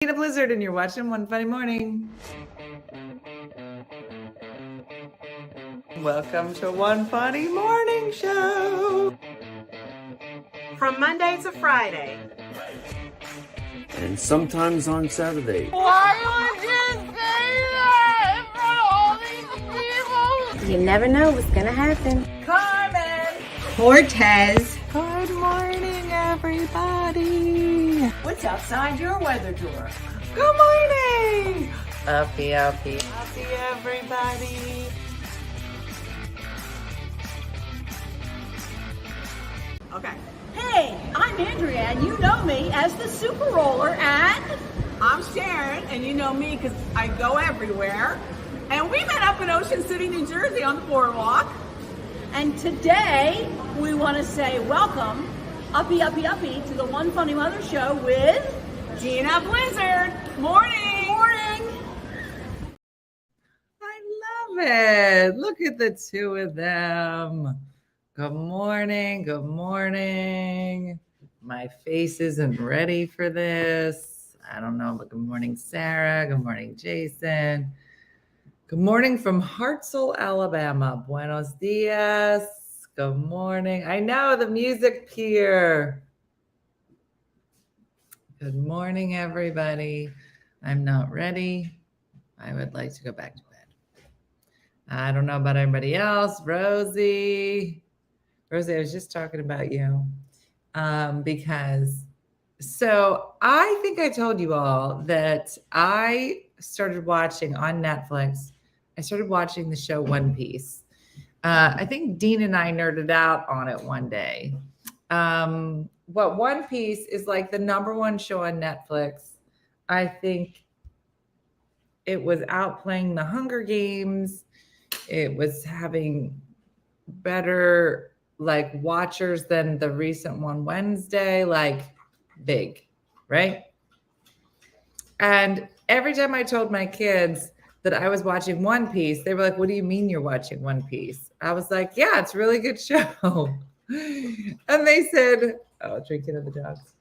A Blizzard, and you're watching One Funny Morning. Welcome to One Funny Morning Show. From Monday to Friday. And sometimes on Saturday. Why would you say that in front of all these people? You never know what's gonna happen. Carmen. Cortez. Good morning, everybody. What's outside your weather door? Good morning. Uppie. Happy everybody. Okay. Hey, I'm Andrea, and you know me as the Super Roller, and I'm Sharon, and you know me because I go everywhere. And we met up in Ocean City, New Jersey on the boardwalk. And today, we want to say welcome, Uppie, to the One Funny Mother show with Gina Blizzard. Morning. I love it. Look at the two of them. Good morning. My face isn't ready for this. I don't know, but good morning, Sarah. Good morning, Jason. Good morning from Hartselle, Alabama. Buenos dias. Good morning. I know the music pier. Good morning, everybody. I'm not ready. I would like to go back to bed. I don't know about everybody else. Rosie, I was just talking about you because I think I told you all that I started watching on Netflix. I started watching the show One Piece. I think Dean and I nerded out on it one day. But One Piece is like the number one show on Netflix. I think it was outplaying the Hunger Games. It was having better like watchers than the recent one Wednesday, like big, right? And every time I told my kids that I was watching One Piece, they were like, what do you mean you're watching One Piece? I was like, yeah, it's a really good show. And they said, oh, drinking of the dogs.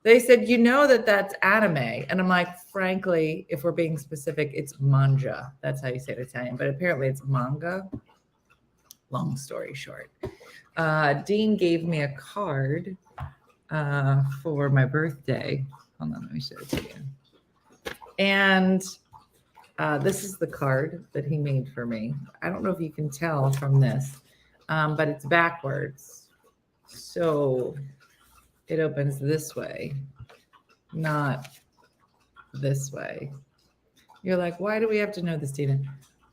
They said, you know that's anime. And I'm like, frankly, if we're being specific, it's manga. That's how you say it in Italian. But apparently it's manga. Long story short. Dean gave me a card for my birthday. Hold on, let me show it to you. And this is the card that he made for me. I don't know if you can tell from this, but it's backwards. So it opens this way, not this way. You're like, why do we have to know this, Tina?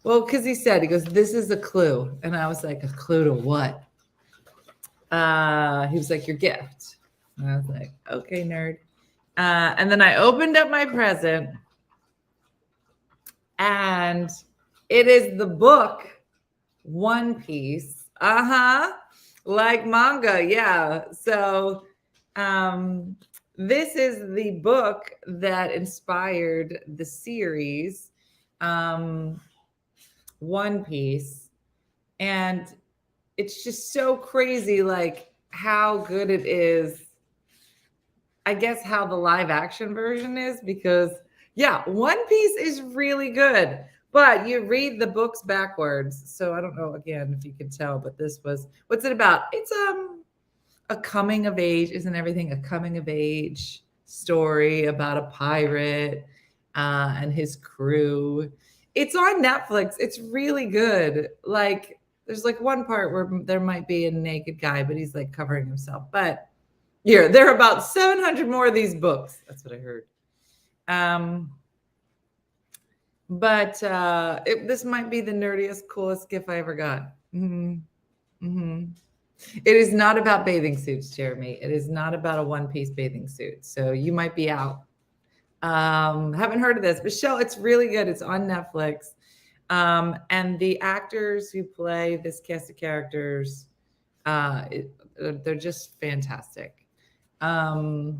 Well, because he goes, this is a clue. And I was like, a clue to what? He was like, your gift. And I was like, okay, nerd. And then I opened up my present. And it is the book One Piece. Like manga, yeah. So this is the book that inspired the series One Piece. And it's just so crazy, like how good it is. I guess how the live action version is, because yeah, One Piece is really good, but you read the books backwards. So I don't know, again, if you can tell, but what's it about? It's a coming of age, isn't everything a coming of age story about a pirate and his crew. It's on Netflix. It's really good. Like there's like one part where there might be a naked guy, but he's like covering himself. But yeah, there are about 700 more of these books. That's what I heard. This might be the nerdiest, coolest gift I ever got. It is not about bathing suits, Jeremy. It is not about a one-piece bathing suit. So you might be out. Haven't heard of this, but it's really good. It's on Netflix. And the actors who play this cast of characters, they're just fantastic. So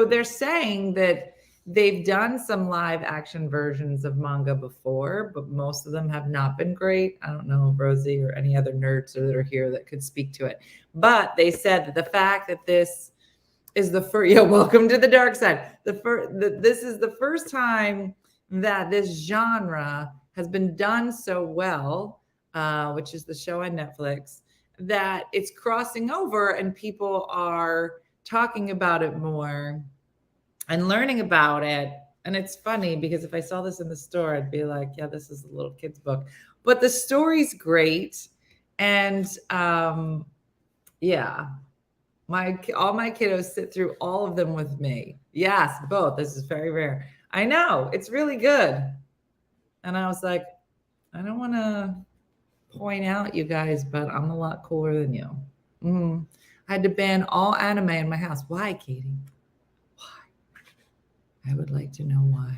they're saying that they've done some live action versions of manga before, but most of them have not been great. I don't know if Rosie or any other nerds that are here that could speak to it. But they said that the fact that this is the first. Yeah, welcome to the dark side. This is the first time that this genre has been done so well, which is the show on Netflix, that it's crossing over and people are talking about it more and learning about it. And it's funny because if I saw this in the store, I'd be like, yeah, this is a little kid's book. But the story's great. And yeah, all my kiddos sit through all of them with me. Yes, both. This is very rare. I know. It's really good. And I was like, I don't want to point out you guys, but I'm a lot cooler than you. I had to ban all anime in my house. Why, Katie? I would like to know why.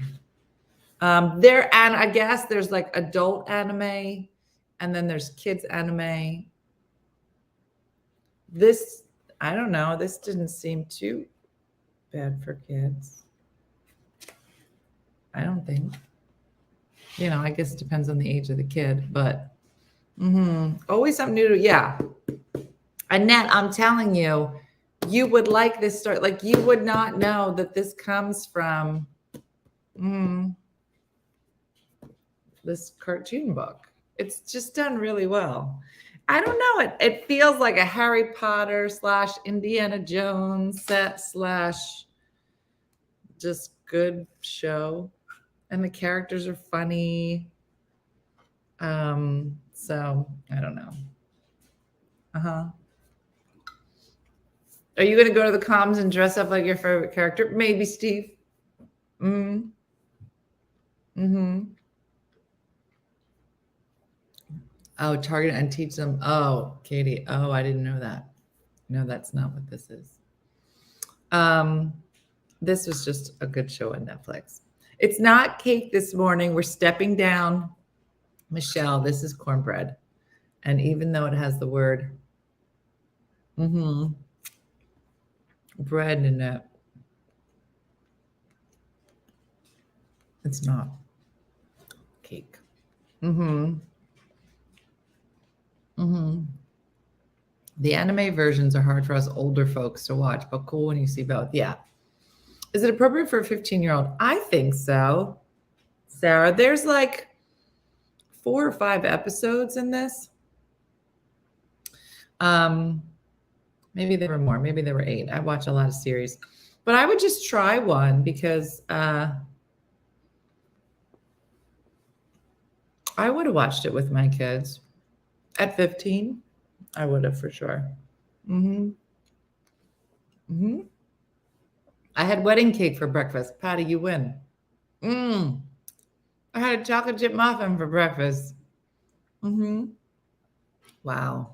And I guess there's like adult anime, and then there's kids anime. This, I don't know. This didn't seem too bad for kids. I don't think. I guess it depends on the age of the kid, but always something new to, yeah. Annette, I'm telling you, you would like this story. Like, you would not know that this comes from this cartoon book. It's just done really well. I don't know. It feels like a Harry Potter / Indiana Jones set / just good show. And the characters are funny. So I don't know. Are you going to go to the comms and dress up like your favorite character? Maybe, Steve. Oh, target and teach them. Oh, Katie. Oh, I didn't know that. No, that's not what this is. This was just a good show on Netflix. It's not cake this morning. We're stepping down. Michelle, this is cornbread. And even though it has the word bread in it, it's not cake. The anime versions are hard for us older folks to watch, but cool when you see both. Yeah. Is it appropriate for a 15-year-old? I think so. Sarah, there's like 4 or 5 episodes in this. Maybe there were more. Maybe there were 8. I watch a lot of series. But I would just try one because I would have watched it with my kids. At 15, I would have for sure. I had wedding cake for breakfast. Patty, you win. I had a chocolate chip muffin for breakfast. Wow.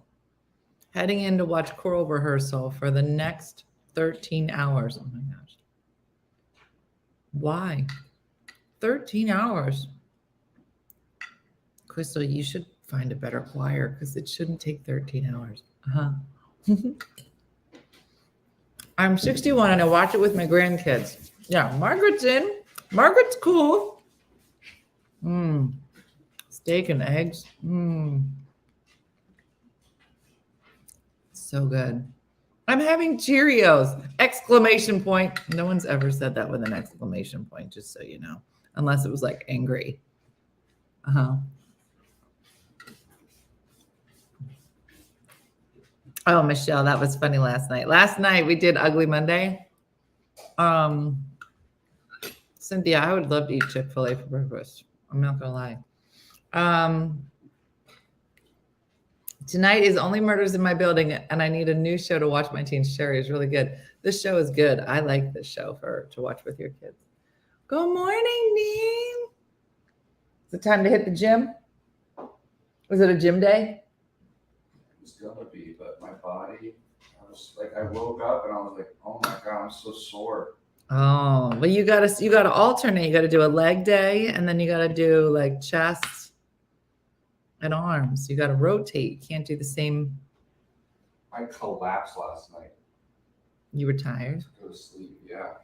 Heading in to watch choral rehearsal for the next 13 hours. Oh my gosh. Why? 13 hours. Crystal, you should find a better choir because it shouldn't take 13 hours. I'm 61 and I watch it with my grandkids. Yeah, Margaret's in. Margaret's cool. Steak and eggs. So good. I'm having Cheerios! Exclamation point. No one's ever said that with an exclamation point, just so you know. Unless it was like angry. Oh, Michelle, that was funny last night. Last night we did Ugly Monday. Cynthia, I would love to eat Chick-fil-A for breakfast. I'm not gonna lie. Tonight is Only Murders in My Building, and I need a new show to watch my teens. Sherry is really good. This show is good. I like this show to watch with your kids. Good morning, Dean. Is it time to hit the gym? Was it a gym day? It's gonna be, but my body, I woke up and I was like, oh my God, I'm so sore. Oh, well, you gotta alternate. You gotta do a leg day, and then you gotta do like chest and arms. You gotta rotate. You can't do the same. I collapsed last night. You were tired? Go to sleep, yeah.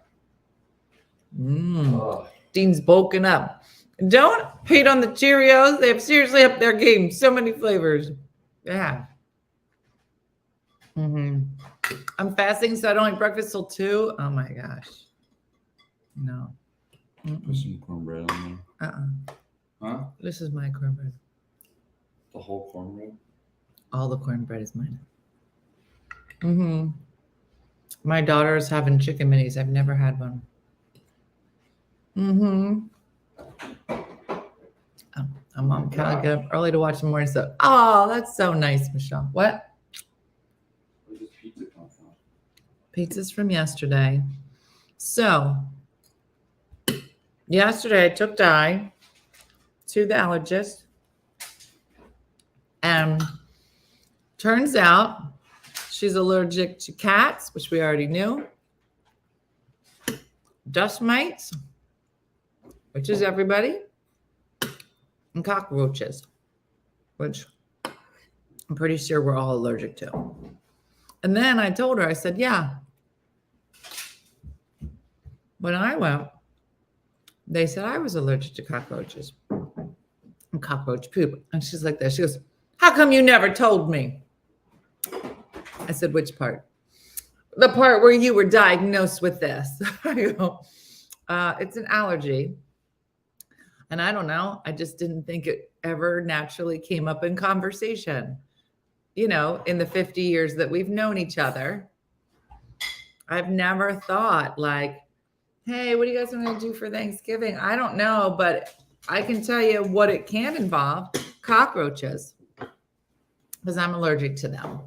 Dean's bulking up. Don't hate on the Cheerios. They have seriously upped their game. So many flavors. Yeah. I'm fasting, so I don't eat breakfast till 2. Oh my gosh. No. Put some cornbread on there. Huh? This is my cornbread. The whole cornbread? All the cornbread is mine. My daughter is having chicken minis. I've never had one. My mom can't get up early to watch the morning stuff. Oh, that's so nice, Michelle. What? Where does pizza come from? Pizza's from yesterday. So, yesterday I took Di to the allergist. And turns out she's allergic to cats, which we already knew. Dust mites, which is everybody. And cockroaches, which I'm pretty sure we're all allergic to. And then I told her, I said, yeah. When I went, they said I was allergic to cockroaches and cockroach poop. And she's like that. She goes, how come you never told me? I said, which part? The part where you were diagnosed with this. I go, it's an allergy. And I don't know. I just didn't think it ever naturally came up in conversation. You know, in the 50 years that we've known each other, I've never thought like, hey, what do you guys want to do for Thanksgiving? I don't know, but I can tell you what it can involve. Cockroaches, because I'm allergic to them.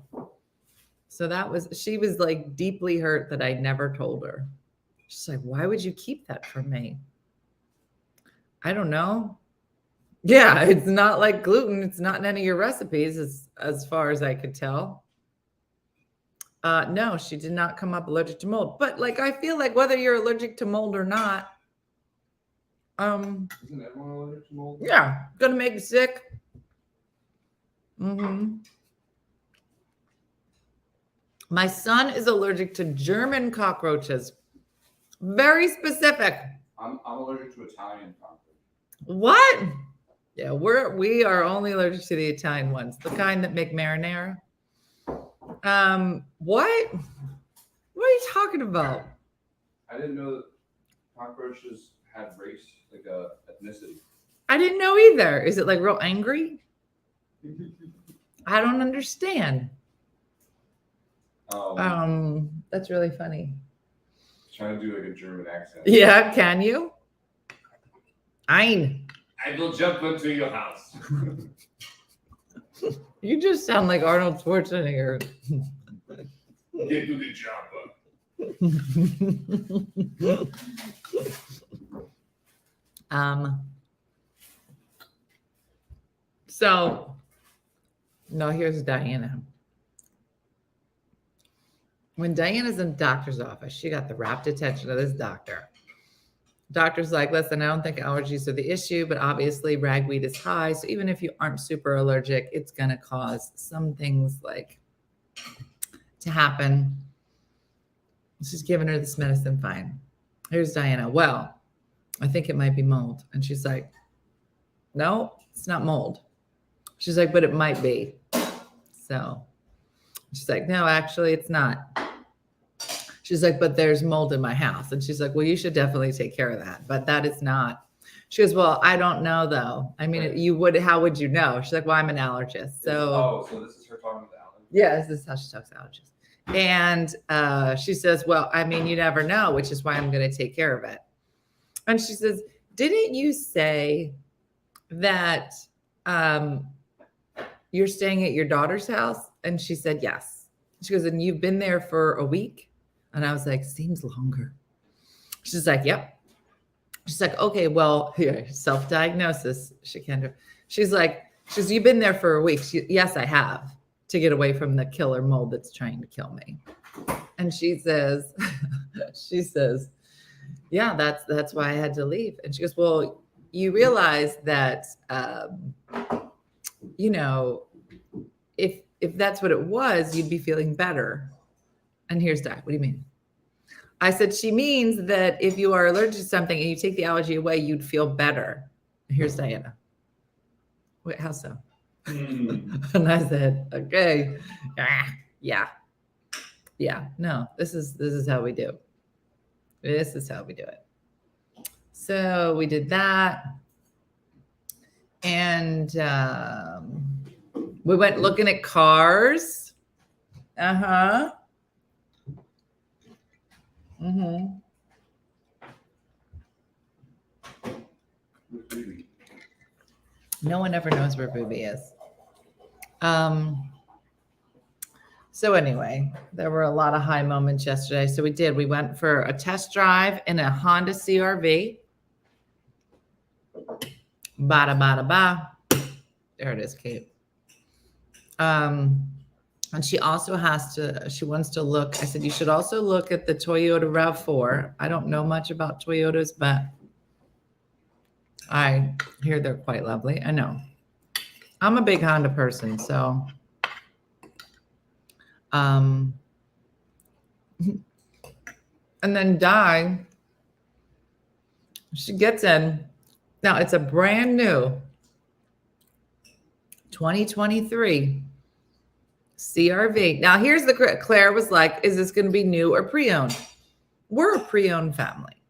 So she was like deeply hurt that I never told her. She's like, why would you keep that from me? I don't know. Yeah, it's not like gluten. It's not in any of your recipes as far as I could tell. No, she did not come up allergic to mold. But like, I feel like whether you're allergic to mold or not, Isn't everyone allergic to mold? yeah, gonna make you sick. My son is allergic to German cockroaches. Very specific. I'm allergic to Italian cockroach. What? Yeah, we are only allergic to the Italian ones, the kind that make marinara. What? What are you talking about? I didn't know that cockroaches had race, like a ethnicity. I didn't know either. Is it like real angry? I don't understand. That's really funny. Trying to do like a German accent. Yeah, can you? Ein. I will jump into your house. You just sound like Arnold Schwarzenegger. Get to the chopper. So, no, here's Diana. When Diana's in the doctor's office, she got the rapt attention of this doctor. Doctor's like, listen, I don't think allergies are the issue, but obviously ragweed is high. So even if you aren't super allergic, it's going to cause some things like to happen. She's giving her this medicine. Fine. Here's Diana. Well, I think it might be mold. And she's like, no, it's not mold. She's like, but it might be. So she's like, no, actually it's not. She's like, but there's mold in my house. And she's like, well, you should definitely take care of that. But that is not. She goes, well, I don't know, though. I mean, how would you know? She's like, well, I'm an allergist. So this is her talking to the allergist? Yeah, this is how she talks to allergists. And she says, well, I mean, you never know, which is why I'm going to take care of it. And she says, didn't you say that you're staying at your daughter's house? And she said, yes. She goes, and you've been there for a week? And I was like, seems longer. She's like, yep. She's like, okay, well, here, self-diagnosis. She's like, you've been there for a week. Yes, I have, to get away from the killer mold that's trying to kill me. And she says, yeah, that's why I had to leave. And she goes, well, you realize that, if that's what it was, you'd be feeling better. And here's Di. What do you mean? I said, she means that if you are allergic to something and you take the allergy away, you'd feel better. Here's Diana. Wait, how so? And I said, okay, yeah. Yeah, no, this is how we do. This is how we do it. So we did that. And we went looking at cars. Uh-huh. Mm-hmm. No one ever knows where Booby is. So anyway, there were a lot of high moments yesterday. So we went for a test drive in a Honda CRV. Bada, bada, ba. There it is, Kate. And she also she wants to look. I said, you should also look at the Toyota RAV4. I don't know much about Toyotas, but I hear they're quite lovely. I know. I'm a big Honda person, so. And then Di, she gets in. Now it's a brand new 2023 CRV. Now here's Claire was like, is this going to be new or pre-owned? We're a pre-owned family.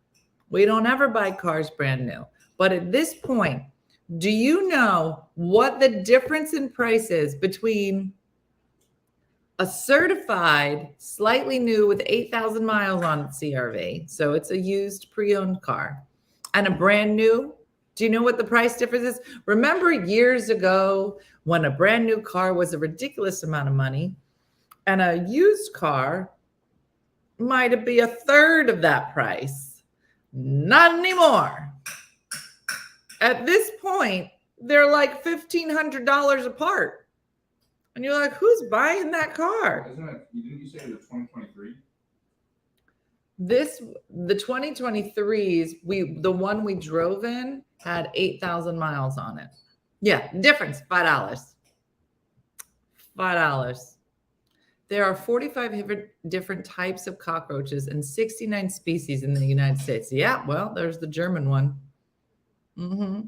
We don't ever buy cars brand new. But at this point, do you know what the difference in price is between a certified, slightly new with 8,000 miles on it CRV, so it's a used pre-owned car, and a brand new? Do you know what the price difference is? Remember years ago when a brand new car was a ridiculous amount of money and a used car might be a third of that price? Not anymore. At this point, they're like $1,500 apart. And you're like, who's buying that car? Didn't you say it was 2023? The 2023s, the one we drove in had 8,000 miles on it. Yeah, difference, $5. $5. There are 45 different types of cockroaches and 69 species in the United States. Yeah, well, there's the German one. Mm-hmm.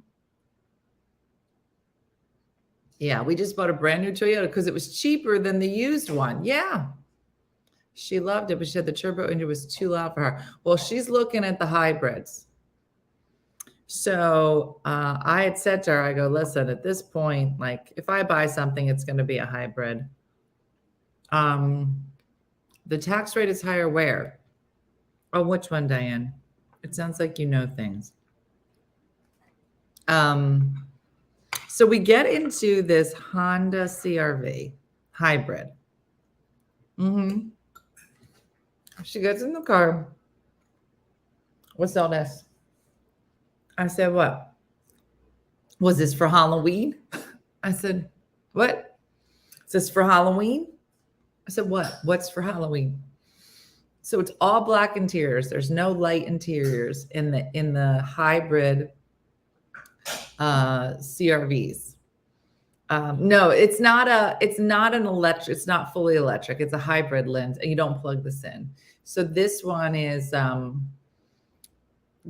Yeah, we just bought a brand new Toyota because it was cheaper than the used one. Yeah. She loved it, but she said the turbo engine was too loud for her. Well, she's looking at the hybrids. So I had said to her, I go, listen, at this point, like if I buy something, it's going to be a hybrid. The tax rate is higher where? Oh, which one, Diane? It sounds like you know things. So we get into this Honda CRV hybrid. Mm-hmm. She gets in the car. What's all this? I said, what? Was this for Halloween? I said, what? Is this for Halloween? I said, what? What's for Halloween? So it's all black interiors. There's no light interiors in the hybrid CRVs. No, it's not an electric. It's not fully electric. It's a hybrid lens, and you don't plug this in. So this one is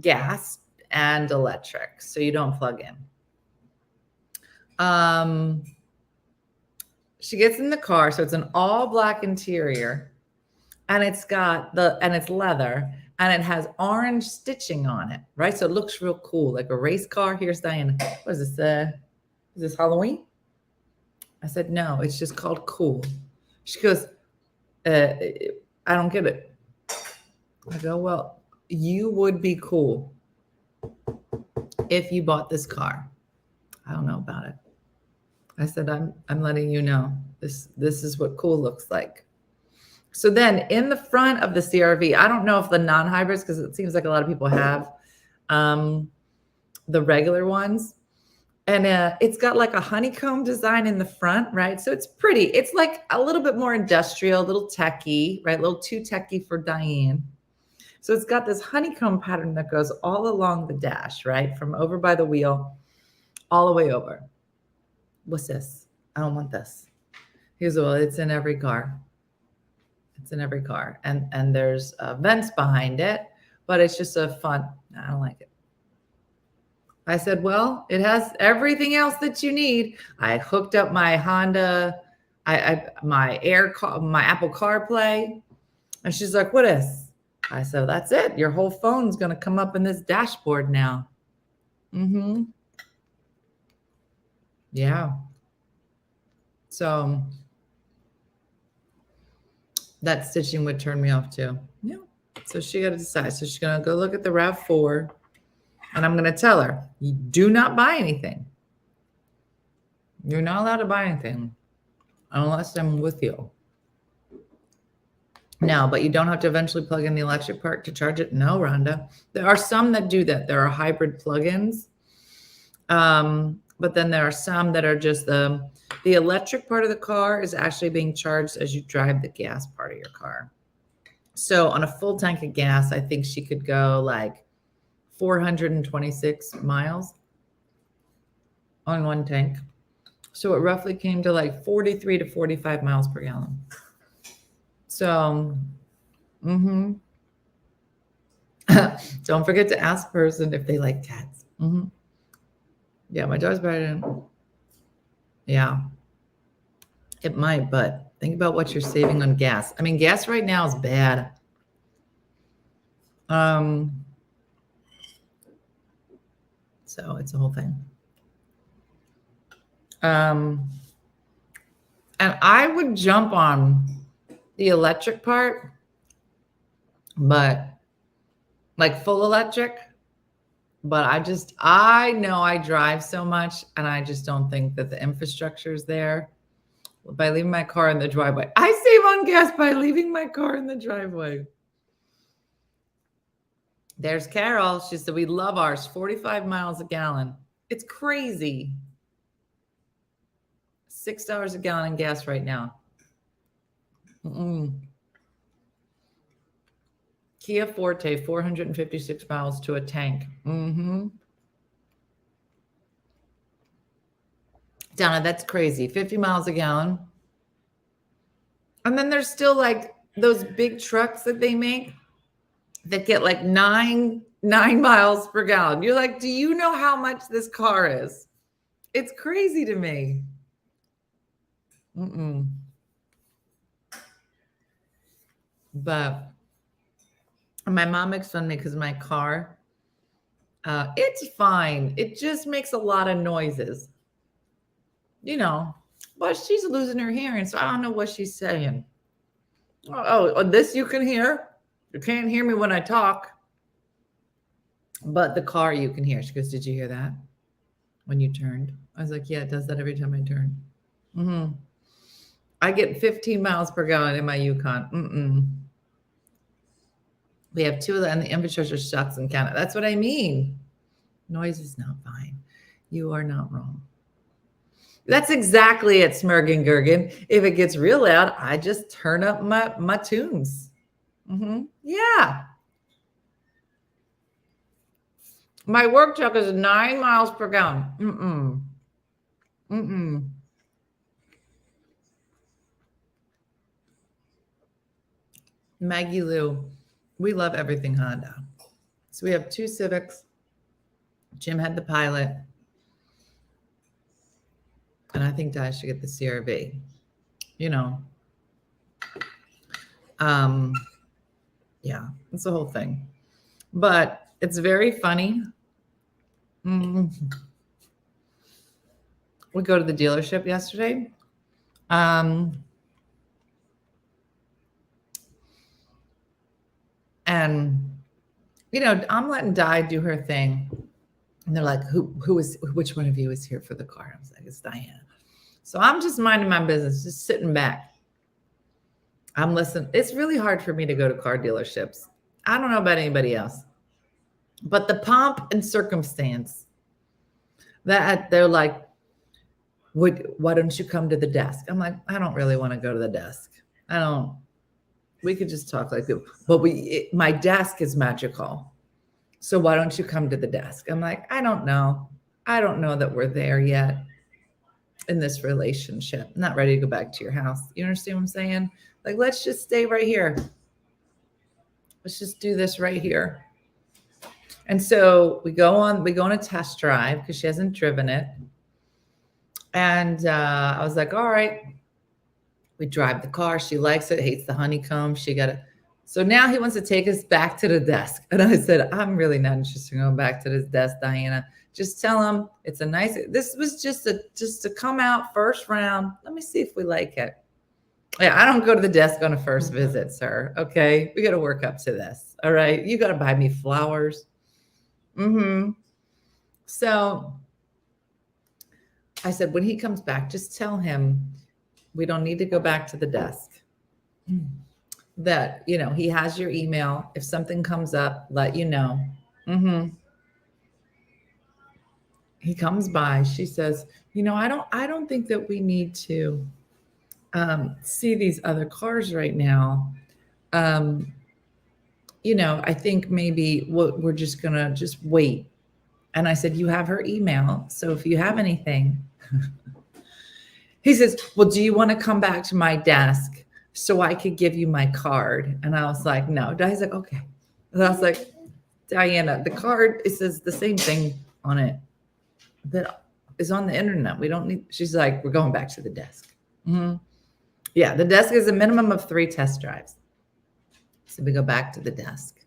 gas and electric, so you don't plug in. She gets in the car, so it's an all black interior, and it's leather, and it has orange stitching on it, right? So it looks real cool, like a race car. Here's Diana. What is this? Is this Halloween? I said, no, it's just called cool. She goes, I don't get it. I go, well, you would be cool if you bought this car. I don't know about it. I said, I'm letting you know. This is what cool looks like. So then in the front of the CRV, I don't know if the non-hybrids, because it seems like a lot of people have the regular ones. And it's got like a honeycomb design in the front, right? So it's pretty. It's like a little bit more industrial, a little techie, right? A little too techie for Diane. So it's got this honeycomb pattern that goes all along the dash, right? From over by the wheel, all the way over. What's this? I don't want this. He goes, well, it's in every car. It's in every car. And there's vents behind it, but it's just a fun. I don't like it. I said, well, it has everything else that you need. I hooked up my Honda, my Apple CarPlay. And she's like, what is? I said, that's it. Your whole phone's going to come up in this dashboard now. Mm-hmm. Yeah. So that stitching would turn me off too. Yeah. So she got to decide. So she's going to go look at the RAV4 and I'm going to tell her, you do not buy anything. You're not allowed to buy anything unless I'm with you. No, but you don't have to eventually plug in the electric part to charge it. No, Rhonda. There are some that do that. There are hybrid plugins. But then there are some that are just the electric part of the car is actually being charged as you drive the gas part of your car. So on a full tank of gas, I think she could go like 426 miles on one tank. So it roughly came to like 43 to 45 miles per gallon. So, don't forget to ask a person if they like cats. Yeah, my dog's better. Yeah, it might, but think about what you're saving on gas. I mean, gas right now is bad. So it's a whole thing. And I would jump on the electric part, but like full electric. But I know I drive so much and I just don't think that the infrastructure is there. By leaving my car in the driveway. I save on gas by leaving my car in the driveway. There's Carol. She said, we love ours, 45 miles a gallon. It's crazy. $6 a gallon in gas right now. Kia Forte, 456 miles to a tank. Donna, that's crazy. 50 miles a gallon. And then there's still like those big trucks that they make that get like nine miles per gallon. You're like, do you know how much this car is? It's crazy to me. But my mom makes fun of me because my car, it's fine. It just makes a lot of noises. You know, but she's losing her hearing, so I don't know what she's saying. Oh, this you can hear. You can't hear me when I talk. But the car you can hear. She goes, did you hear that? When you turned? I was like, yeah, it does that every time I turn. I get 15 miles per gallon in my Yukon. We have two of them, and the infrastructure sucks in Canada. That's what I mean. Noise is not fine. You are not wrong. That's exactly it, Smergen Gergen. If it gets real loud, I just turn up my tunes. Yeah. My work truck is 9 miles per gallon. Maggie Lou, we love everything Honda. So we have 2 Civics. Jim had the Pilot. And I think Di should get the CRV. You know. Yeah, it's the whole thing. But it's very funny. We go to the dealership yesterday. And you know, I'm letting Di do her thing. And they're like, which one of you is here for the car? I was like, it's Diana. So I'm just minding my business, just sitting back. I'm listening. It's really hard for me to go to car dealerships. I don't know about anybody else. But the pomp and circumstance that they're like, why don't you come to the desk? I'm like, I don't really want to go to the desk. We could just talk like this. But my desk is magical. So why don't you come to the desk? I'm like, I don't know. I don't know that we're there yet in this relationship. I'm not ready to go back to your house. You understand what I'm saying? Like, let's just stay right here. Let's just do this right here. And so we go on a test drive because she hasn't driven it. And I was like, all right. We drive the car. She likes it, hates the honeycomb. She got So now he wants to take us back to the desk. And I said, I'm really not interested in going back to this desk, Diana. Just tell him it's a nice, this was just to come out first round. Let me see if we like it. Yeah, I don't go to the desk on a first visit, sir. Okay. We got to work up to this. All right. You got to buy me flowers. So I said, when he comes back, just tell him we don't need to go back to the desk. That, he has your email. If something comes up, let you know. He comes by. She says, I don't think that we need to see these other cars right now. I think maybe we're just going to just wait. And I said, you have her email. So if you have anything, he says, well, do you want to come back to my desk so I could give you my card? And I was like, no. He's like, okay. And I was like, Diana, the card, it says the same thing on it that is on the internet. We don't need, she's like, we're going back to the desk. Yeah, the desk is a minimum of 3 test drives. So we go back to the desk.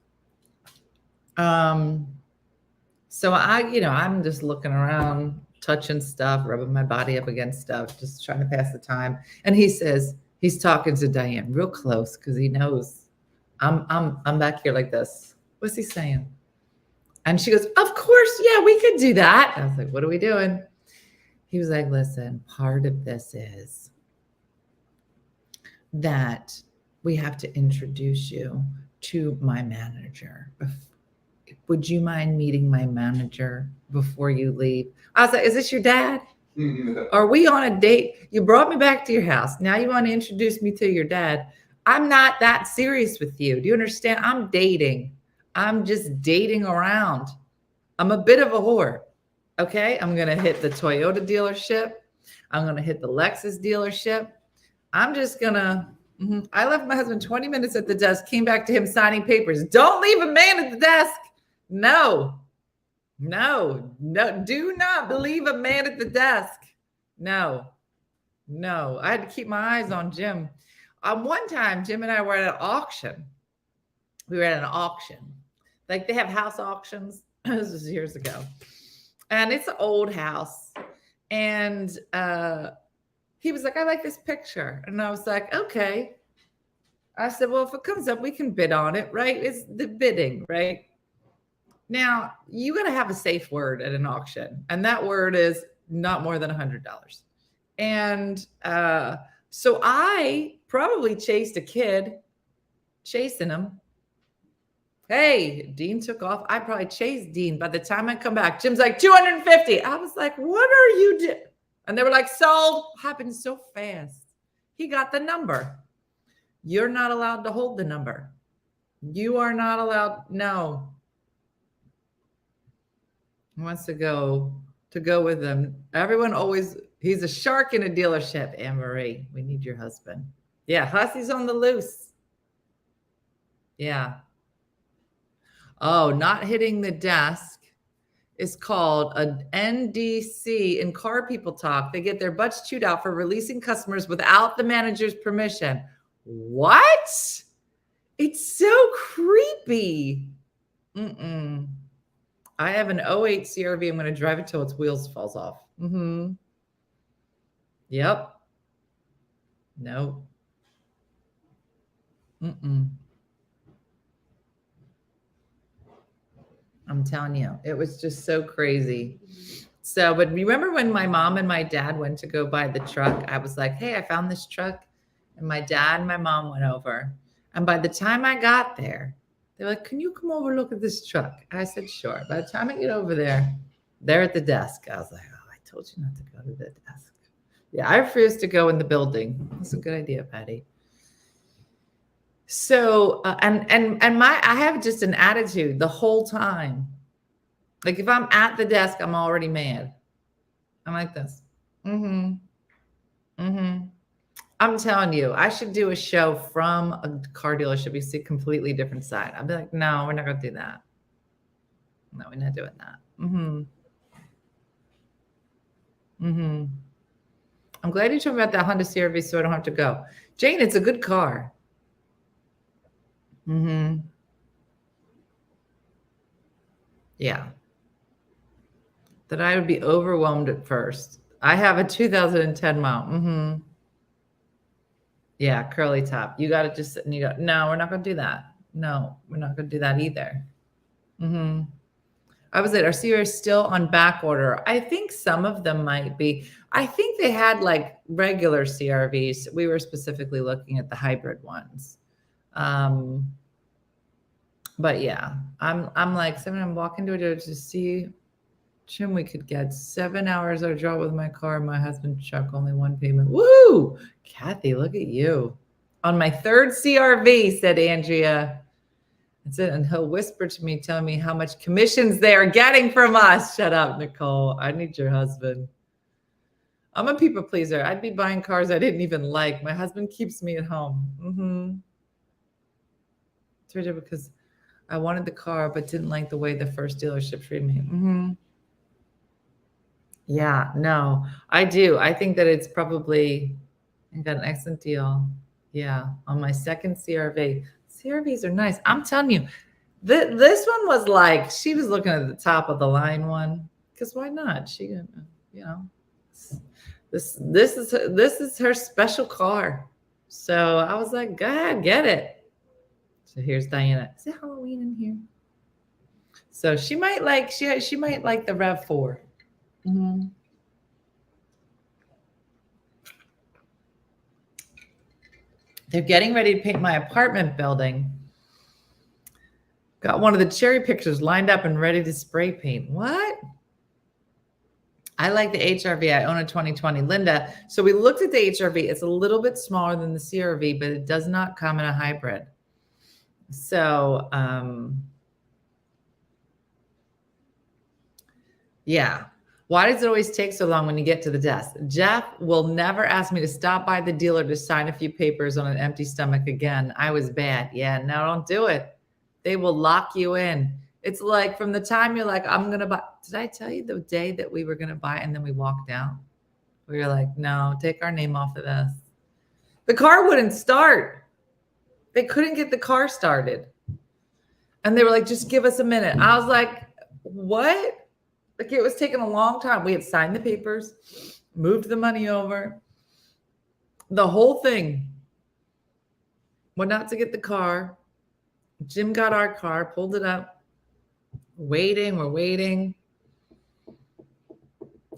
So I'm just looking around, touching stuff, rubbing my body up against stuff, just trying to pass the time. And he says, he's talking to Diane real close because he knows I'm back here like this. What's he saying? And she goes, of course, yeah, we could do that. I was like, what are we doing? He was like, listen, part of this is that we have to introduce you to my manager. Would you mind meeting my manager before you leave? I was like, is this your dad? Are we on a date? You brought me back to your house. Now you want to introduce me to your dad. I'm not that serious with you. Do you understand? I'm dating. I'm just dating around. I'm a bit of a whore. Okay. I'm going to hit the Toyota dealership. I'm going to hit the Lexus dealership. I'm just going to, I left my husband 20 minutes at the desk, came back to him signing papers. Don't leave a man at the desk. No. Do not leave a man at the desk. No. I had to keep my eyes on Jim. One time, Jim and I were at an auction. We were at an auction. Like they have house auctions. This was years ago. And it's an old house. And he was like, I like this picture. And I was like, okay. I said, well, if it comes up, we can bid on it, right? It's the bidding, right? Now, you got to have a safe word at an auction. And that word is not more than $100. And so I probably chased a kid, chasing him. Hey, Dean took off. I probably chased Dean. By the time I come back, Jim's like, 250. I was like, what are you doing? And they were like, sold. Happened so fast. He got the number. You're not allowed to hold the number. You are not allowed. No. He wants to go with them. Everyone always, he's a shark in a dealership. Anne-Marie, we need your husband. Yeah, Hussy's on the loose. Yeah. Oh, not hitting the desk is called an NDC in car people talk. They get their butts chewed out for releasing customers without the manager's permission. What? It's so creepy. I have an 08 CRV. I'm going to drive it till its wheels falls off. Yep. No. I'm telling you, it was just so crazy. So, but remember when my mom and my dad went to go buy the truck? I was like, hey, I found this truck. And my dad and my mom went over. And by the time I got there, they're like, can you come over look at this truck? I said, sure. By the time I get over there, they're at the desk. I was like, oh, I told you not to go to the desk. Yeah, I refuse to go in the building. That's a good idea, Patty. So, I have just an attitude the whole time. Like if I'm at the desk, I'm already mad. I'm like this. I'm telling you, I should do a show from a car dealership. You see a completely different side. I'd be like, no, we're not going to do that. No, we're not doing that. I'm glad you told me about that Honda CRV so I don't have to go. Jane, it's a good car. Mm-hmm. Yeah. That I would be overwhelmed at first. I have a 2010 model. Mm-hmm. Yeah, curly top. You got to just sit and you go, no, we're not going to do that. No, we're not going to do that either. Mm-hmm. I was like, are CRVs still on back order? I think some of them might be. I think they had like regular CRVs. We were specifically looking at the hybrid ones. But yeah, I'm like, I'm walking to a door to see Jim. We could get 7 hours I drive with my car. My husband's truck, only one payment. Woo! Kathy, look at you. On my third CRV, said Andrea. That's it. And he'll whisper to me, telling me how much commissions they are getting from us. Shut up, Nicole. I need your husband. I'm a people pleaser. I'd be buying cars I didn't even like. My husband keeps me at home. Mm-hmm. It's ridiculous because I wanted the car, but didn't like the way the first dealership treated me. Mm-hmm. Yeah, no, I do. I think that it's probably, I got an excellent deal. Yeah, on my second CRV. CRVs are nice. I'm telling you, this one was like, she was looking at the top of the line one, because why not? She, you know, this is her special car. So I was like, go ahead, get it. So here's Diana. Is it Halloween in here? So she might like, she might like the RAV4. Mm-hmm. They're getting ready to paint my apartment building. Got one of the cherry pictures lined up and ready to spray paint. What? I like the HRV. I own a 2020. Linda, so we looked at the HRV. It's a little bit smaller than the CRV, but it does not come in a hybrid. So, yeah. Why does it always take so long when you get to the desk? Jeff will never ask me to stop by the dealer to sign a few papers on an empty stomach again. I was bad. Yeah, no, don't do it. They will lock you in. It's like from the time you're like, I'm going to buy. Did I tell you the day that we were going to buy and then we walked out? We were like, no, take our name off of this. The car wouldn't start. They couldn't get the car started. And they were like, just give us a minute. I was like, what? Like it was taking a long time. We had signed the papers, moved the money over, the whole thing. Went out to get the car. Jim got our car, pulled it up. We're waiting.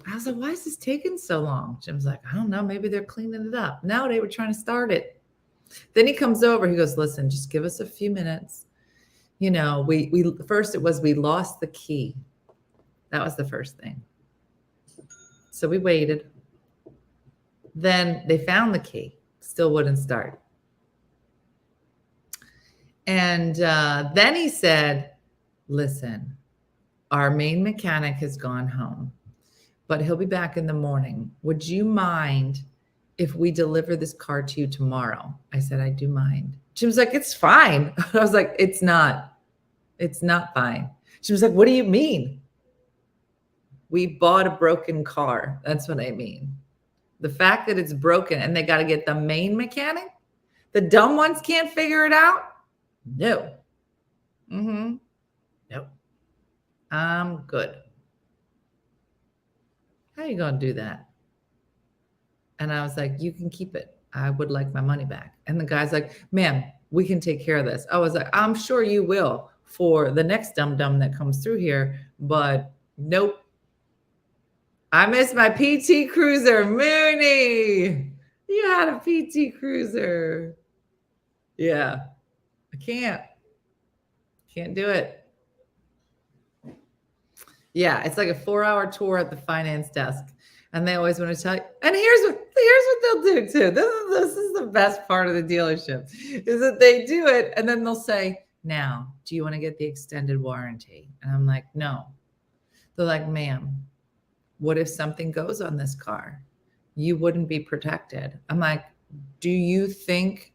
I was like, why is this taking so long? Jim's like, I don't know. Maybe they're cleaning it up. No, they were trying to start it. Then he comes over. He goes, listen, just give us a few minutes. You know, we first it was we lost the key. That was the first thing. So we waited. Then they found the key. Still wouldn't start. And then he said, listen, our main mechanic has gone home, but he'll be back in the morning. Would you mind if we deliver this car to you tomorrow? I said, I do mind. Jim's like, it's fine. I was like, it's not. It's not fine. She was like, what do you mean? We bought a broken car. That's what I mean. The fact that it's broken and they got to get the main mechanic, the dumb ones can't figure it out. No. Mm-hmm. Nope. I'm good. How are you going to do that? And I was like, you can keep it. I would like my money back. And the guy's like, ma'am, we can take care of this. I was like, I'm sure you will for the next dum-dum that comes through here, but nope. I miss my PT Cruiser, Mooney. You had a PT Cruiser. Yeah. I can't do it. Yeah, it's like a 4-hour tour at the finance desk. And they always want to tell you, and here's what they'll do too. This is the best part of the dealership, is that they do it and then they'll say, now, do you want to get the extended warranty? And I'm like, no. They're like, ma'am, what if something goes on this car? You wouldn't be protected. I'm like, do you think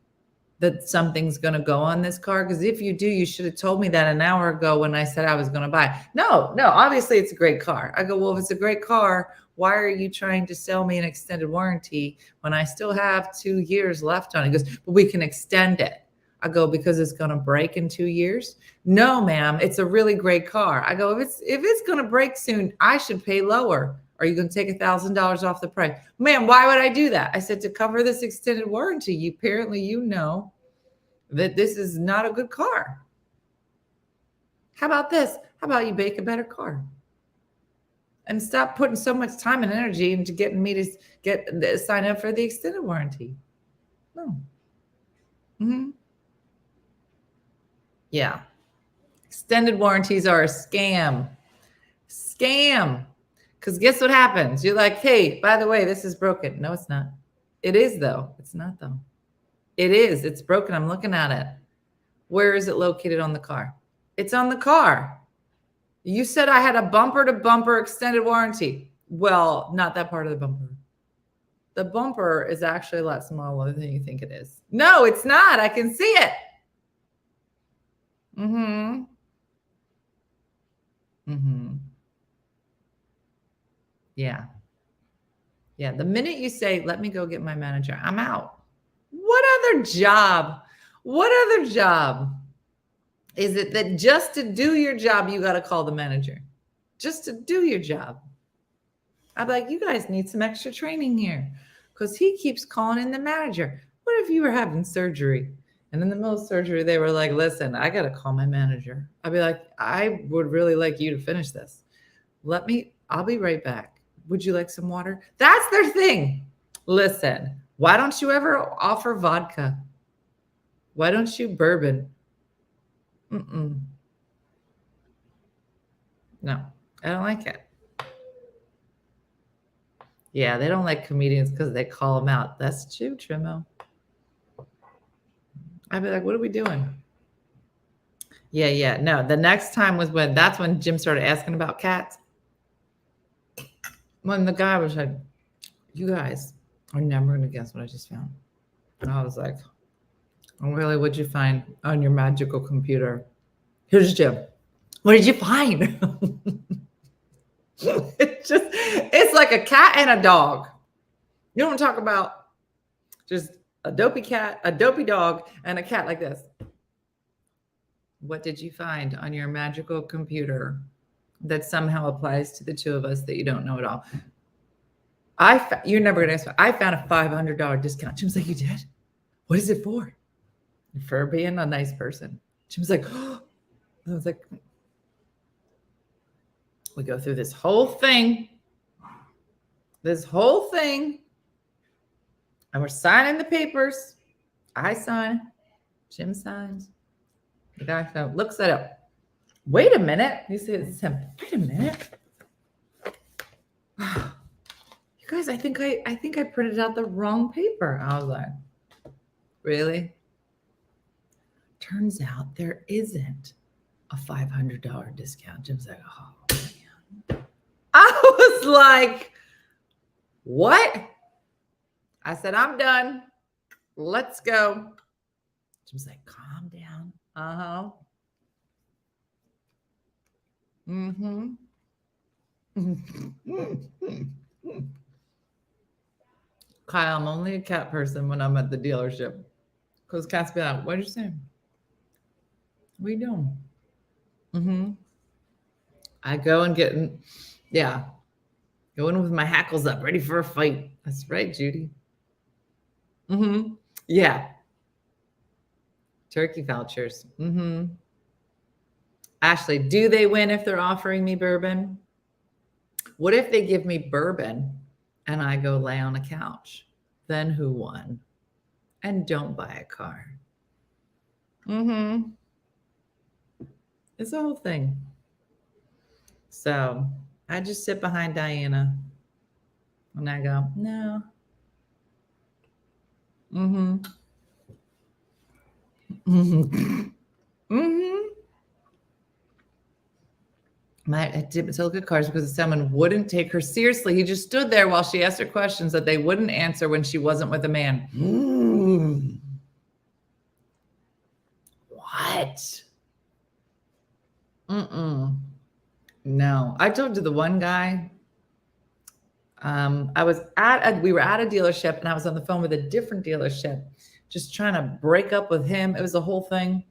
that something's going to go on this car? Because if you do, you should have told me that an hour ago when I said I was going to buy. No, obviously it's a great car. I go, well, if it's a great car, why are you trying to sell me an extended warranty when I still have 2 years left on it? He goes, but we can extend it. I go, because it's going to break in 2 years. No, ma'am, it's a really great car. I go, if it's going to break soon, I should pay lower. Are you going to take $1,000 off the price? Ma'am, why would I do that? I said, to cover this extended warranty. Apparently, you know that this is not a good car. How about this? How about you make a better car? And stop putting so much time and energy into getting me to sign up for the extended warranty. No. Mm-hmm. Yeah. Extended warranties are a scam. Scam. Because guess what happens? You're like, hey, by the way, this is broken. No, it's not. It is, though. It's not, though. It is. It's broken. I'm looking at it. Where is it located on the car? It's on the car. You said I had a bumper-to-bumper extended warranty. Well, not that part of the bumper. The bumper is actually a lot smaller than you think it is. No, it's not. I can see it. Mm-hmm. Mm-hmm. Yeah. Yeah. The minute you say, let me go get my manager, I'm out. What other job? What other job is it that just to do your job, you got to call the manager? Just to do your job. I'm like, you guys need some extra training here, because he keeps calling in the manager. What if you were having surgery? And in the middle of surgery, they were like, listen, I got to call my manager. I'd be like, I would really like you to finish this. I'll be right back. Would you like some water? That's their thing. Listen, why don't you ever offer vodka? Why don't you bourbon? Mm-mm. No, I don't like it. Yeah, they don't like comedians because they call them out. That's true, Trimo. I'd be like, what are we doing? Yeah. No, the next time was that's when Jim started asking about cats. When the guy was like, you guys are never going to guess what I just found. And I was like, oh, really? What'd you find on your magical computer? Here's Jim. What did you find? It's like a cat and a dog. You don't talk about just a dopey cat, a dopey dog, and a cat like this. What did you find on your magical computer that somehow applies to the two of us that you don't know at all? You're never going to answer. I found a $500 discount. Jim's like, you did? What is it for? For being a nice person. Jim's like, oh. I was like, we go through this whole thing, and we're signing the papers. I sign, Jim signs. The guy looks at it. Wait a minute. He says, it's him. Wait a minute. You guys, I think I printed out the wrong paper. I was like, really? Turns out there isn't a $500 discount. Jim's like, oh, man. I was like, what? I said, I'm done. Let's go. Jim's like, calm down. Uh-huh. Mm-hmm. Kyle, I'm only a cat person when I'm at the dealership. Because cats be like, what'd you say? What are you doing? Mm-hmm. I go and go in with my hackles up, ready for a fight. That's right, Judy. Mm-hmm. Yeah. Turkey vouchers. Mm-hmm. Ashley, do they win if they're offering me bourbon? What if they give me bourbon and I go lay on a couch? Then who won? And don't buy a car. Mm-hmm. It's a whole thing. So I just sit behind Diana and I go, no. Mm-hmm. Mm-hmm. Mm-hmm. I didn't look at cars because someone wouldn't take her seriously. He just stood there while she asked her questions that they wouldn't answer when she wasn't with a man. What? No. I told you the one guy. We were at a dealership and I was on the phone with a different dealership. just trying to break up with him. It was a whole thing.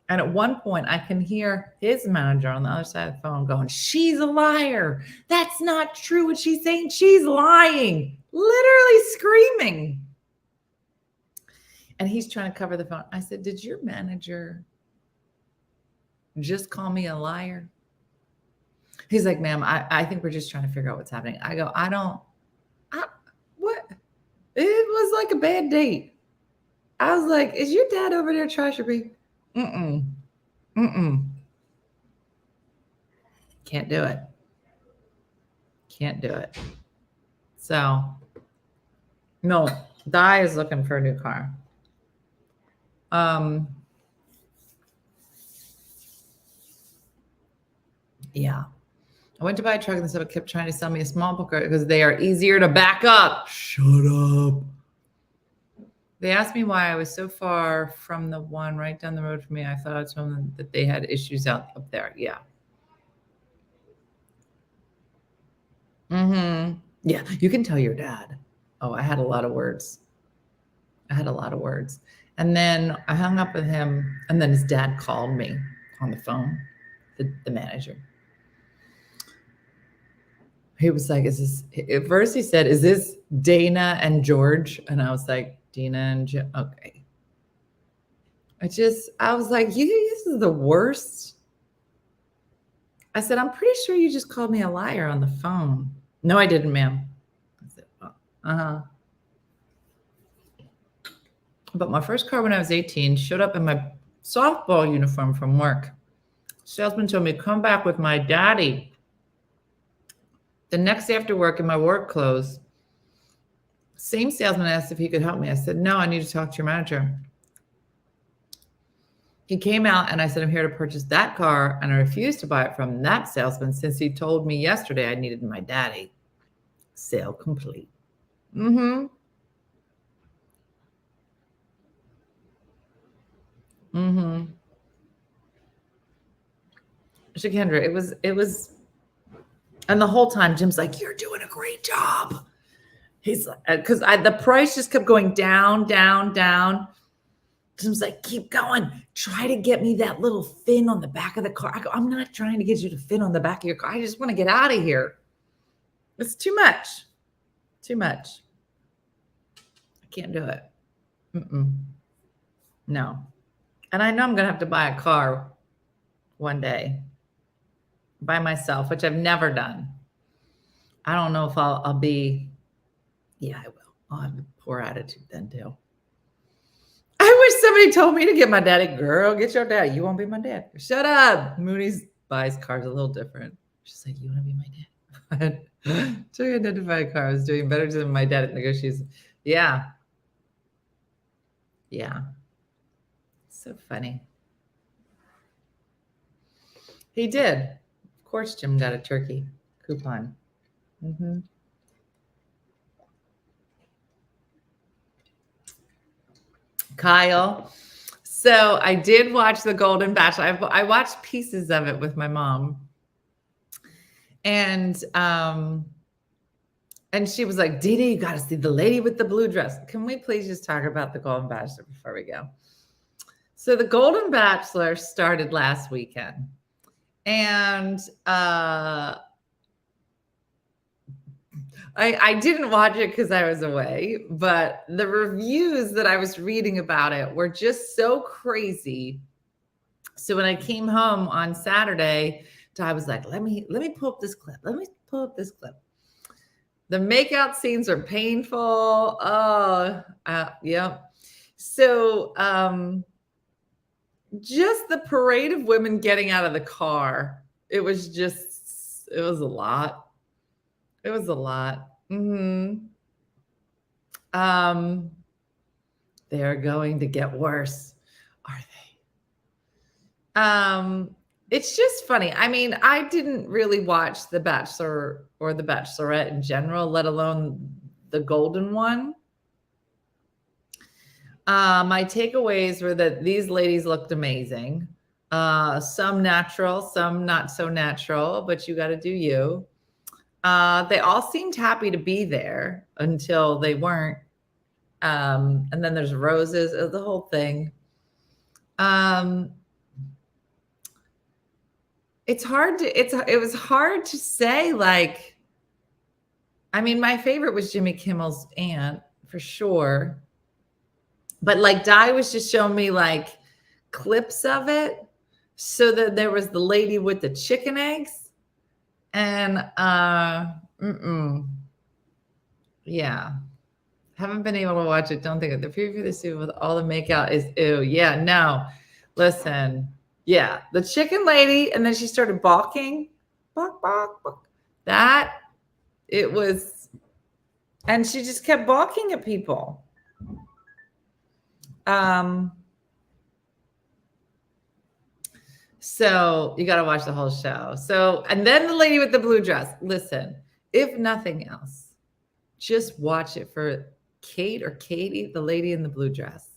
And at one point, I can hear his manager on the other side of the phone going, she's a liar. That's not true what she's saying. She's lying. Literally screaming. And he's trying to cover the phone. I said, did your manager just call me a liar? He's like, ma'am, I think we're just trying to figure out what's happening. I go, what? It was like a bad date. I was like, is your dad over there trash or be? Mm-mm. Can't do it. Can't do it. So, no, Di is looking for a new car. Yeah. I went to buy a truck and someone kept trying to sell me a small book because they are easier to back up. Shut up. They asked me why I was so far from the one right down the road from me. I thought I was from them that they had issues up there. Yeah. Yeah, you can tell your dad. Oh, I had a lot of words. And then I hung up with him, and then his dad called me on the phone, the manager. He was like, at first he said, is this Dana and George? And I was like, Dina and Jim. Okay. I was like, this is the worst. I said, I'm pretty sure you just called me a liar on the phone. No, I didn't, ma'am. I said, well, But my first car when I was 18 showed up in my softball uniform from work. Salesman told me, come back with my daddy. The next day after work in my work clothes, same salesman asked if he could help me. I said, no, I need to talk to your manager. He came out and I said, I'm here to purchase that car. And I refused to buy it from that salesman since he told me yesterday I needed my daddy. Sale complete. So Kendra, it was, and the whole time Jim's like, you're doing a great job. He's like, because the price just kept going down. Jim's like, keep going. Try to get me that little fin on the back of the car. I go, I'm not trying to get you to fin on the back of your car. I just want to get out of here. It's too much. I can't do it. No. And I know I'm going to have to buy a car one day by myself, which I've never done. I don't know if I'll be, yeah, I will. I'll have a poor attitude then too. I wish somebody told me to get my daddy. Girl, get your dad. You won't be my dad. Shut up. Mooney's buys cars a little different. She's like, you want to be my dad? Trying to identify a car. I was doing better than my dad at negotiations. Yeah. So funny. He did. Of course, Jim got a turkey coupon. Kyle. So I did watch the Golden Bachelor. I watched pieces of it with my mom. And she was like, Dee Dee, you got to see the lady with the blue dress. Can we please just talk about the Golden Bachelor before we go? So the Golden Bachelor started last weekend. And I didn't watch it because I was away, but the reviews that I was reading about it were just so crazy. So when I came home on Saturday, I was like, let me pull up this clip. The makeout scenes are painful. Yeah. So just the parade of women getting out of the car. It was a lot. They're going to get worse. Are they? It's just funny. I mean, I didn't really watch The Bachelor or The Bachelorette in general, let alone the golden one. My takeaways were that these ladies looked amazing. Some natural, some not so natural, but you got to do you. They all seemed happy to be there until they weren't. And then there's roses, the whole thing. It was hard to say, like, I mean, my favorite was Jimmy Kimmel's aunt for sure. But like Di was just showing me like clips of it. So that there was the lady with the chicken eggs. And yeah. Haven't been able to watch it. Don't think of the preview of the soup with all the makeout is ew. Yeah, no. Listen. Yeah, the chicken lady, and then she started balking. Balk, balk, balk. That it was, and she just kept balking at people. So you got to watch the whole show. So, and then the lady with the blue dress. Listen, if nothing else, just watch it for Kate or Katie, the lady in the blue dress.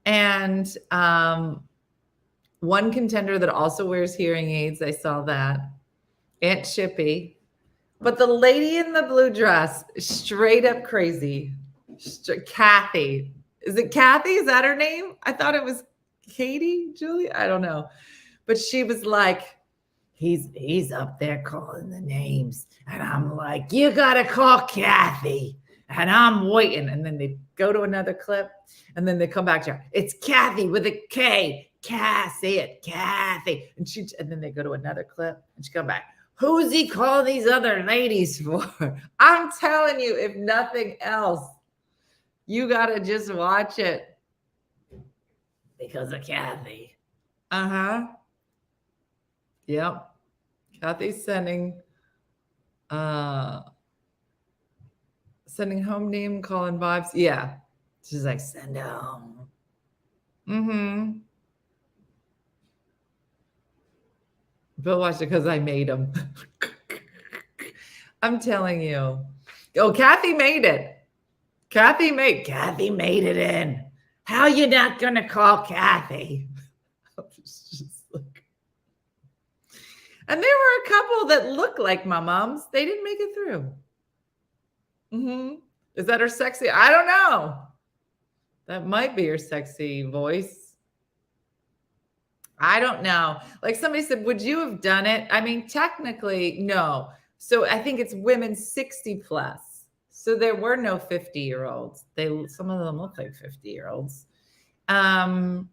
And one contender that also wears hearing aids. I saw that. Aunt Chippy. But the lady in the blue dress, straight up crazy. Kathy. Is it Kathy? Is that her name? I thought it was Katie, Julie. I don't know. But she was like, he's up there calling the names. And I'm like, you got to call Kathy. And I'm waiting. And then they go to another clip. And then they come back to her. It's Kathy with a K. Say it, Kathy. And then they go to another clip. And she come back. Who's he calling these other ladies for? I'm telling you, if nothing else, you got to just watch it. Because of Kathy. Uh-huh. Yep. Kathy's sending home name, calling vibes. Yeah. She's like, send home. Mm-hmm. Bill watched it because I made him. I'm telling you. Oh, Kathy made it. Kathy made it in. How you not gonna call Kathy? And there were a couple that looked like my moms. They didn't make it through. Mm-hmm. Is that her sexy? I don't know. That might be her sexy voice. I don't know. Like somebody said, would you have done it? I mean, technically, no. So I think it's women 60 plus. So there were no 50-year-olds. Some of them look like 50-year-olds. But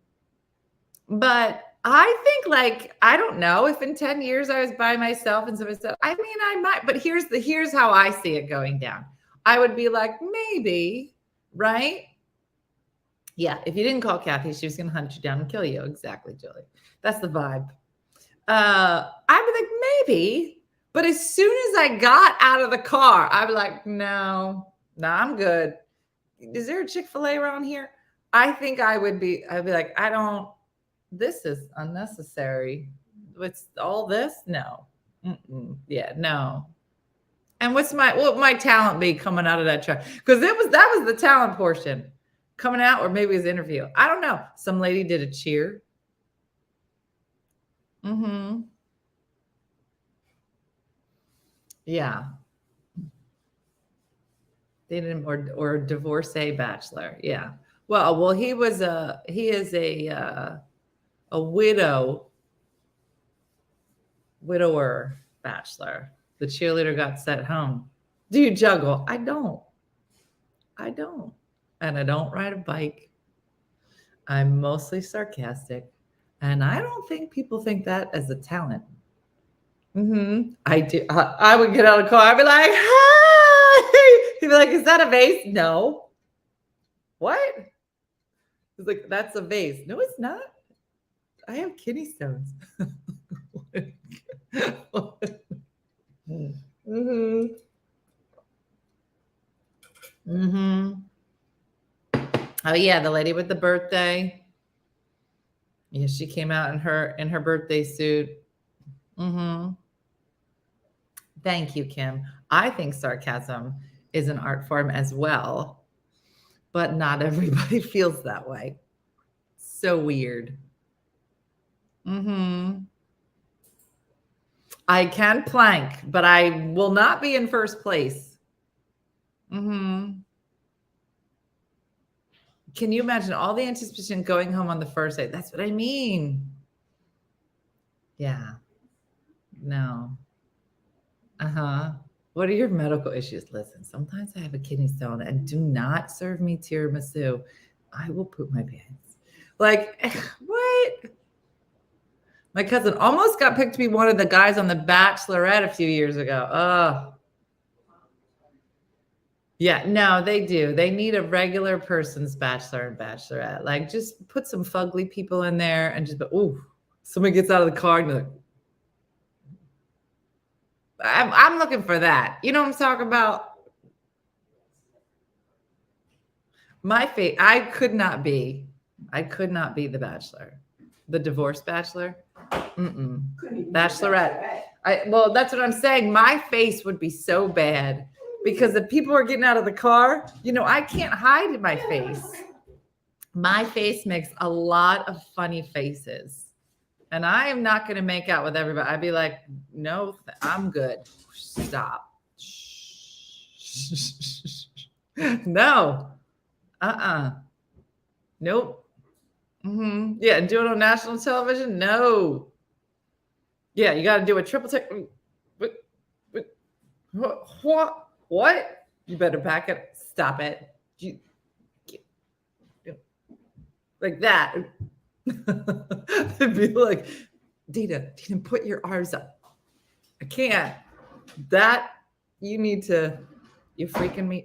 I think, like, I don't know if in 10 years I was by myself and somebody said, I mean, I might, but here's how I see it going down. I would be like, maybe, right? Yeah, if you didn't call Kathy, she was going to hunt you down and kill you. Exactly, Julie. That's the vibe. I'd be like, maybe. But as soon as I got out of the car, I'd be like, no, I'm good. Is there a Chick-fil-A around here? I think I'd be like, this is unnecessary. What's all this? No. Yeah, no. And what my talent be coming out of that truck? Because that was the talent portion. Coming out, or maybe his interview. I don't know. Some lady did a cheer. Mm-hmm. Yeah. They didn't, or divorcee bachelor. Yeah. Well, he is a widower bachelor. The cheerleader got sent home. Do you juggle? I don't. And I don't ride a bike. I'm mostly sarcastic. And I don't think people think that as a talent. Mm-hmm. I do. I would get out of the car. I'd be like, hi. He'd be like, is that a vase? No. What? He's like, that's a vase. No, it's not. I have kidney stones. Mm-hmm. Mm-hmm. Oh yeah, the lady with the birthday. Yeah, she came out in her birthday suit. Mm-hmm. Thank you, Kim. I think sarcasm is an art form as well, but not everybody feels that way. So weird. Mm-hmm. I can plank, but I will not be in first place. Mm-hmm. can you imagine all the anticipation going home on the first day? That's what I mean. Yeah. No. Uh-huh. What are your medical issues? Listen, sometimes I have a kidney stone and do not serve me tiramisu. I will poop my pants. Like, what? My cousin almost got picked to be one of the guys on the Bachelorette a few years ago. Oh. Yeah, no, they do. They need a regular person's bachelor and bachelorette. Like, just put some fugly people in there and just, ooh, somebody gets out of the car and they're like, I'm looking for that. You know what I'm talking about? My fate, I could not be the bachelor, the divorce bachelor. Bachelorette. Well, that's what I'm saying. My face would be so bad because if people are getting out of the car, you know, I can't hide my face. My face makes a lot of funny faces. And I am not going to make out with everybody. I'd be like, no, I'm good. Stop. No. Nope. Yeah, and do it on national television? No. Yeah, you got to do a triple take. What? You better back it. Stop it. Like that. They'd be like, Dina, put your arms up. I can't. That you're freaking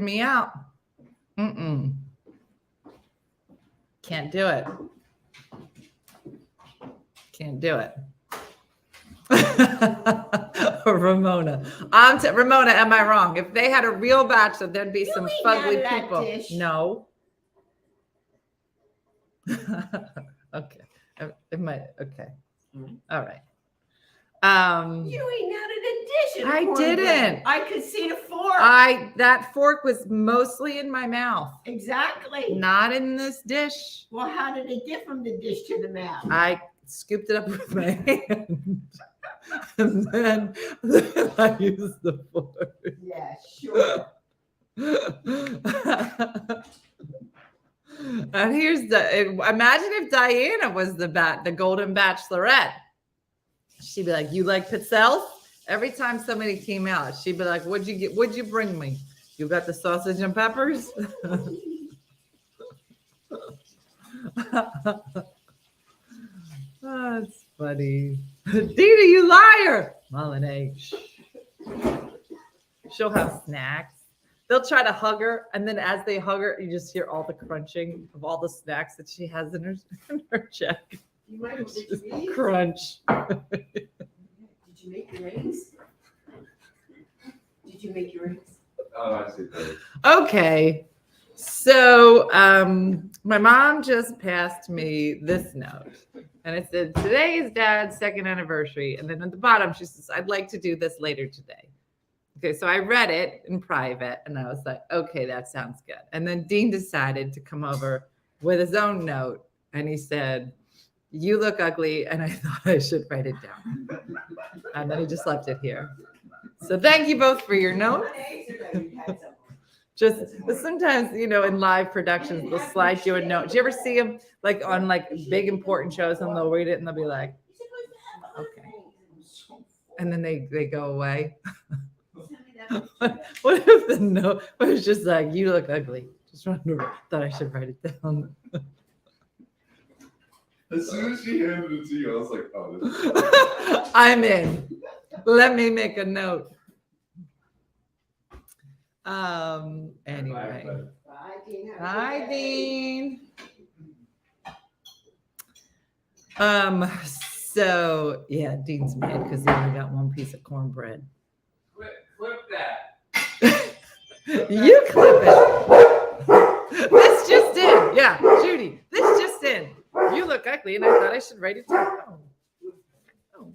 me out. Can't do it. Can't do it. Ramona. Ramona, am I wrong? If they had a real bachelor, there'd be some fugly people. Dish. No. Okay. Okay. All right. You ain't out of the dish. I didn't. I could see the fork. That fork was mostly in my mouth. Exactly. Not in this dish. Well, how did it get from the dish to the mouth? I scooped it up with my hand. And then I used the fork. Yeah, sure. And imagine if Diana was the Golden Bachelorette. She'd be like, you like pizzelle? Every time somebody came out, she'd be like, what'd you get? What'd you bring me? You got the sausage and peppers? That's funny. Dina, you liar. Melanie. She'll have snacks. They'll try to hug her, and then as they hug her, you just hear all the crunching of all the snacks that she has in her check. You might have to Crunch. Did you make your rings? Oh, I see that. Okay. So my mom just passed me this note. And it said, today is Dad's 2nd anniversary. And then at the bottom, she says, I'd like to do this later today. Okay, so I read it in private. And I was like, okay, that sounds good. And then Dean decided to come over with his own note. And he said, you look ugly. And I thought I should write it down. And then he just left it here. So thank you both for your note. Just sometimes, you know, in live productions, they'll slide you a note. Do you ever see them like on like big important shows and they'll read it and they'll be like, okay. And then they go away. What if the note was just like, you look ugly? Just thought I should write it down. As soon as she handed it to you, I was like, oh, this is I'm in. Let me make a note. Anyway. Bye, Dean. Hi, Dean. So yeah, Dean's mad because he only got one piece of cornbread. Clip that. You clip it. This just in. Yeah, Judy, this just in. You look ugly, and I thought I should write it down. Oh.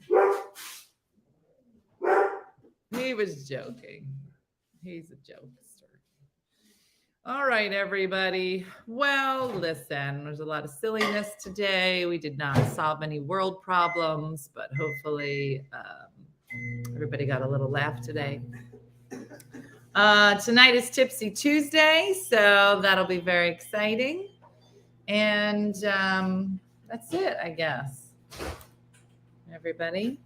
He was joking. He's a jokester. All right, everybody. Well, listen, there's a lot of silliness today. We did not solve any world problems, but hopefully everybody got a little laugh today. Tonight is Tipsy Tuesday, so that'll be very exciting. And that's it, I guess. Everybody,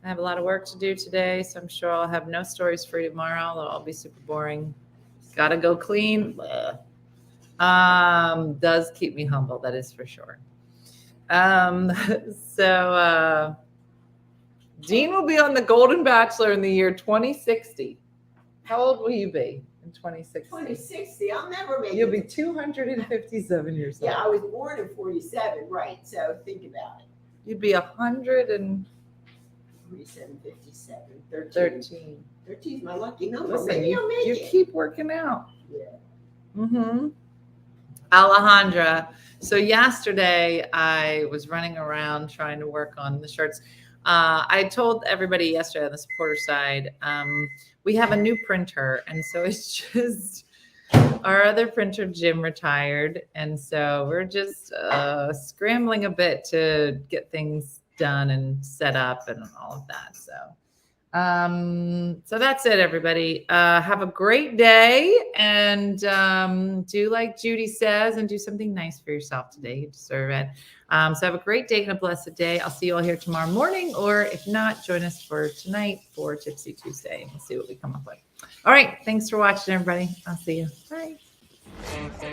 I have a lot of work to do today, so I'm sure I'll have no stories for you tomorrow. They'll all be super boring. Gotta go clean. Does keep me humble, that is for sure. So Dean will be on the Golden Bachelor in the year 2060. How old will you be in 2060? 2060. I'll never make You'll it. be 257 years old. Yeah, I was born in 47, right? So think about it. You'd be 113. 47, 57, 13. 13 is my lucky number. Listen, Maybe I'll make you it. keep working out. Yeah. Mm-hmm. Alejandra. So yesterday I was running around trying to work on the shirts. I told everybody yesterday on the supporter side, we have a new printer. And so it's just our other printer, Jim, retired. And so we're just scrambling a bit to get things done and set up and all of that. So that's it, everybody. Have a great day and do like Judy says and do something nice for yourself today. You deserve it. So have a great day and a blessed day. I'll see you all here tomorrow morning, or if not, join us for tonight for Tipsy Tuesday. We'll see what we come up with. All right. Thanks for watching, everybody. I'll see you. Bye.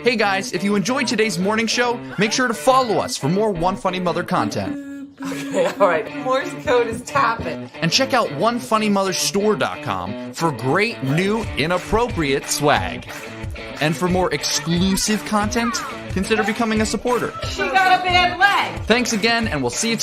Hey guys, if you enjoyed today's morning show, make sure to follow us for more One Funny Mother content. Okay, all right. Morse code is tapping. And check out OneFunnyMotherStore.com for great new inappropriate swag. And for more exclusive content, consider becoming a supporter. She got a bad leg. Thanks again, and we'll see you